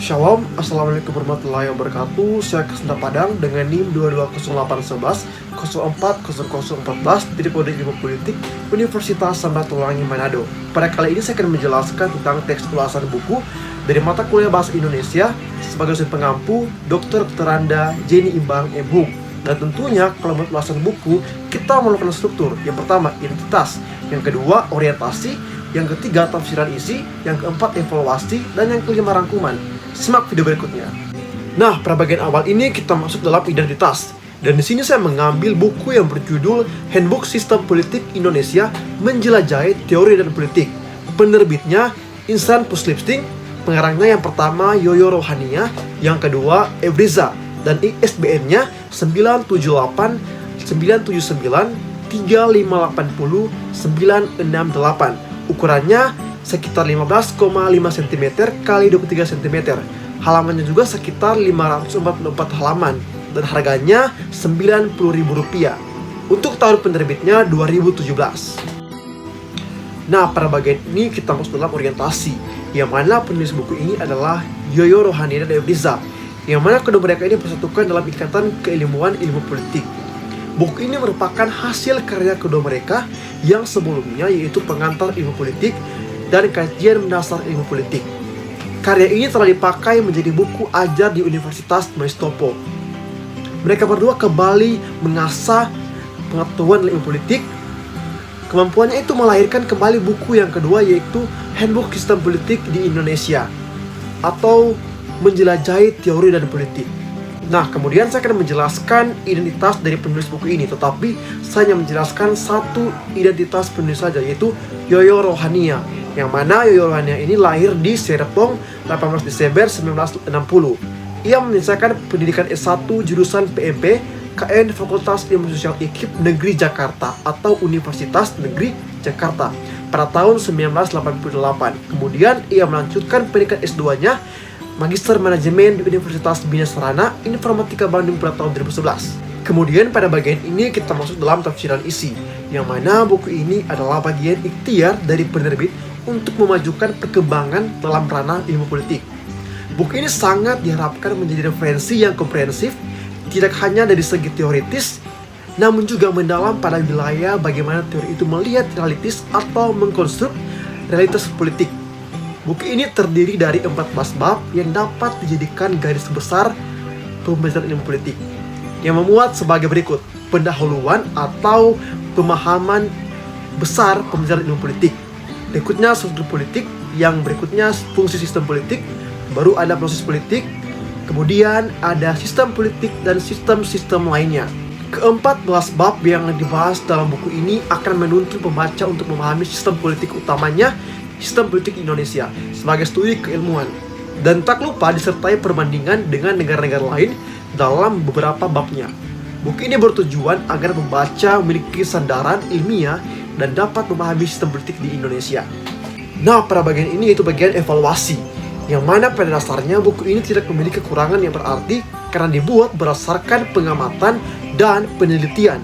Shalom, Assalamualaikum warahmatullahi wabarakatuh. Saya Kesenda Padang dengan NIM 220811 040014 dari Kode Ilmu Politik Universitas Samratulangi Manado. Pada kali ini saya akan menjelaskan tentang teks ulasan buku dari mata kuliah Bahasa Indonesia sebagai dosen pengampu Dr. Teranda Jenny Imbang M. Huk. Dan tentunya kalau buat ulasan buku, kita melakukan struktur. Yang pertama, identitas. Yang kedua, orientasi. Yang ketiga, tafsiran isi. Yang keempat, evaluasi. Dan yang kelima, rangkuman. Simak video berikutnya. Nah, pada bagian awal ini kita masuk dalam identitas. Dan di sini saya mengambil buku yang berjudul Handbook Sistem Politik Indonesia Menjelajahi Teori dan Politik. Penerbitnya Insan Puslipsting, pengarangnya yang pertama Yoyo Rohania, yang kedua Evriza, dan ISBN-nya 978 979 3580 968. Ukurannya sekitar 15,5 cm x 23 cm. Halamannya juga sekitar 544 halaman dan harganya Rp90.000. Untuk tahun penerbitnya 2017. Nah, pada bagian ini kita masuk dalam orientasi, yang mana penulis buku ini adalah Yoyo Rohani dan Evriza, yang mana kedua mereka ini bersatukan dalam ikatan keilmuan ilmu politik. Buku ini merupakan hasil karya kedua mereka yang sebelumnya, yaitu Pengantar Ilmu Politik dan Kajian Mendasar Ilmu Politik. Karya ini telah dipakai menjadi buku ajar di Universitas Maistopo. Mereka berdua kembali mengasah pengetahuan dalam ilmu politik. Kemampuannya itu melahirkan kembali buku yang kedua, yaitu Handbook Sistem Politik di Indonesia atau Menjelajahi Teori dan Politik. Nah, kemudian saya akan menjelaskan identitas dari penulis buku ini, tetapi saya hanya menjelaskan satu identitas penulis saja, yaitu Yoyo Rohania, yang mana Yoyo Rohania ini lahir di Serpong 18 Desember 1960. Ia menyelesaikan pendidikan S1 jurusan PMP KN Fakultas Ilmu Sosial IKIP Negeri Jakarta atau Universitas Negeri Jakarta pada tahun 1988. Kemudian ia melanjutkan pendidikan S2-nya Magister Manajemen di Universitas Bina Sarana Informatika Bandung pada tahun 2011. Kemudian pada bagian ini kita masuk dalam tafsiran isi, yang mana buku ini adalah bagian ikhtiar dari penerbit untuk memajukan perkembangan dalam ranah ilmu politik. Buku ini sangat diharapkan menjadi referensi yang komprehensif, tidak hanya dari segi teoritis, namun juga mendalam pada wilayah bagaimana teori itu melihat realitis atau mengkonstruk realitas politik. Buku ini terdiri dari 14 bab yang dapat dijadikan garis besar pembelajaran ilmu politik, yang memuat sebagai berikut: pendahuluan atau pemahaman besar pembelajaran ilmu politik, berikutnya struktur politik, yang berikutnya fungsi sistem politik, baru ada proses politik, kemudian ada sistem politik dan sistem-sistem lainnya. Ke-14 bab yang dibahas dalam buku ini akan menuntut pembaca untuk memahami sistem politik, utamanya sistem politik Indonesia sebagai studi keilmuan, dan tak lupa disertai perbandingan dengan negara-negara lain dalam beberapa babnya. Buku ini bertujuan agar pembaca memiliki sandaran ilmiah dan dapat memahami sistem politik di Indonesia. Nah, pada bagian ini yaitu bagian evaluasi, yang mana pada dasarnya buku ini tidak memiliki kekurangan yang berarti karena dibuat berdasarkan pengamatan dan penelitian.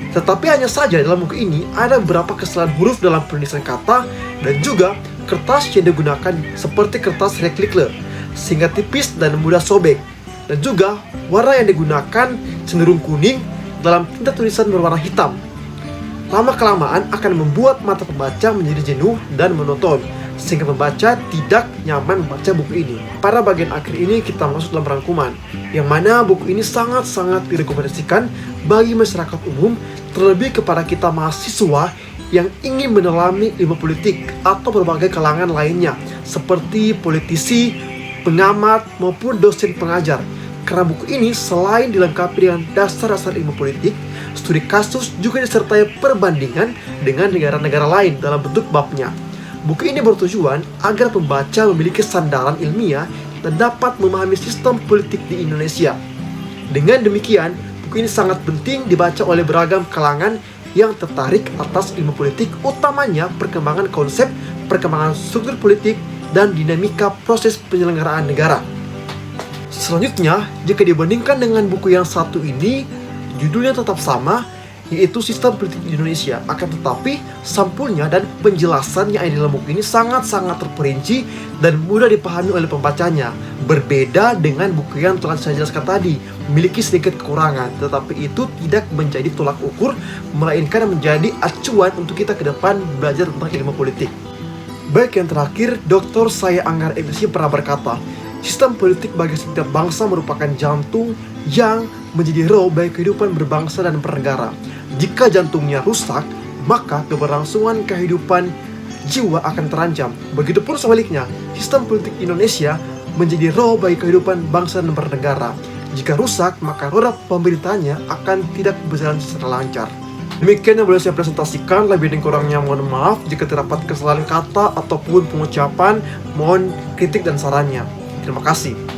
Tetapi hanya saja dalam buku ini ada beberapa kesalahan huruf dalam penulisan kata dan juga kertas yang digunakan seperti kertas recycler sehingga tipis dan mudah sobek, dan juga warna yang digunakan cenderung kuning dalam tinta tulisan berwarna hitam. Lama-kelamaan akan membuat mata pembaca menjadi jenuh dan monoton sehingga pembaca tidak nyaman membaca buku ini. Pada bagian akhir ini kita masuk dalam rangkuman, yang mana buku ini sangat-sangat direkomendasikan bagi masyarakat umum, terlebih kepada kita mahasiswa yang ingin mendalami ilmu politik atau berbagai kalangan lainnya seperti politisi, pengamat, maupun dosen pengajar. Karena buku ini selain dilengkapi dengan dasar-dasar ilmu politik, studi kasus juga disertai perbandingan dengan negara-negara lain dalam bentuk babnya. Buku ini bertujuan agar pembaca memiliki sandaran ilmiah dan dapat memahami sistem politik di Indonesia. Dengan demikian, buku ini sangat penting dibaca oleh beragam kalangan yang tertarik atas ilmu politik, utamanya perkembangan konsep, perkembangan struktur politik, dan dinamika proses penyelenggaraan negara. Selanjutnya, jika dibandingkan dengan buku yang satu ini, judulnya tetap sama, yaitu sistem politik di Indonesia. Akan tetapi, sampulnya dan penjelasan yang ada dalam buku ini sangat-sangat terperinci dan mudah dipahami oleh pembacanya. Berbeda dengan buku yang telah saya jelaskan tadi, memiliki sedikit kekurangan, tetapi itu tidak menjadi tolak ukur, melainkan menjadi acuan untuk kita ke depan belajar tentang ilmu politik. Baik, yang terakhir, Dr. Saya Anggara MSc pernah berkata, sistem politik bagi setiap bangsa merupakan jantung yang menjadi roh bagi kehidupan berbangsa dan bernegara. Jika jantungnya rusak, maka keberlangsungan kehidupan jiwa akan terancam. Begitupun sebaliknya, sistem politik Indonesia menjadi roh bagi kehidupan bangsa dan bernegara. Jika rusak, maka roda pemerintahnya akan tidak berjalan secara lancar. Demikian yang boleh saya presentasikan, lebih dan kurangnya mohon maaf jika terdapat kesalahan kata ataupun pengucapan, mohon kritik dan sarannya. Terima kasih.